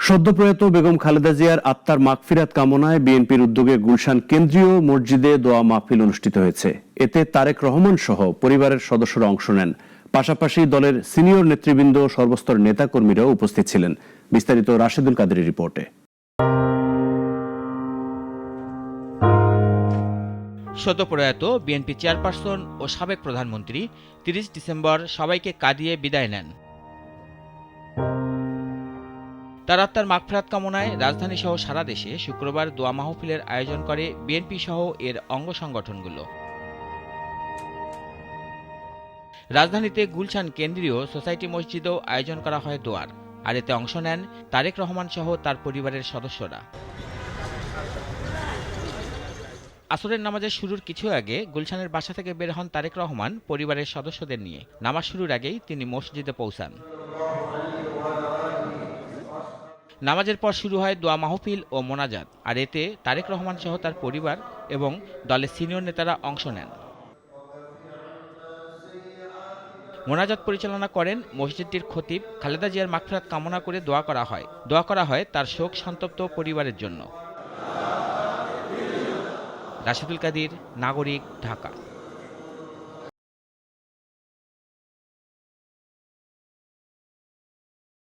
সদ্যপ্রয়াত বেগম খালেদা জিয়ার আত্মার মাগফিরাত কামনায় বিএনপির উদ্যোগে গুলশান কেন্দ্রীয় মসজিদে দোয়া মাহফিল অনুষ্ঠিত হয়েছে। এতে তারেক রহমান সহ পরিবারের সদস্যরা অংশ নেন। পাশাপাশি দলের সিনিয়র নেতৃবৃন্দ, সর্বস্তর নেতাকর্মীরাও উপস্থিত ছিলেন। বিস্তারিত রাশেদুল কাদেরের রিপোর্টে। সদ্যপ্রয়াত বিএনপি চেয়ারপারসন ও সাবেক প্রধানমন্ত্রী ৩০ ডিসেম্বর সবাইকে কাঁদিয়ে বিদায় নেন। তার আত্মার মাগফিরাত কামনায় রাজধানী সহ সারা দেশে শুক্রবার দোয়া মাহফিলের আয়োজন করে বিএনপি সহ এর অঙ্গ সংগঠনগুলো। রাজধানীতে গুলশান কেন্দ্রীয় সোসাইটি মসজিদেও আয়োজন করা হয় দোয়ার, আর এতে অংশ নেন তারেক রহমান সহ তার পরিবারের সদস্যরা। আসরের নামাজের শুরুর কিছু আগে গুলশানের বাসা থেকে বের হন তারেক রহমান পরিবারের সদস্যদের নিয়ে। নামাজ শুরুর আগেই তিনি মসজিদে পৌঁছান। নামাজের পর শুরু হয় দোয়া মাহফিল ও মোনাজাত, আর এতে তারেক রহমান সহ তার পরিবার এবং দলের সিনিয়র নেতারা অংশ নেন। মোনাজাত পরিচালনা করেন মসজিদটির খতিব। খালেদা জিয়ার মাগফিরাত কামনা করে দোয়া করা হয় তার শোক সন্তপ্ত পরিবারের জন্য। রাশেদুল কাদির, নাগরিক, ঢাকা।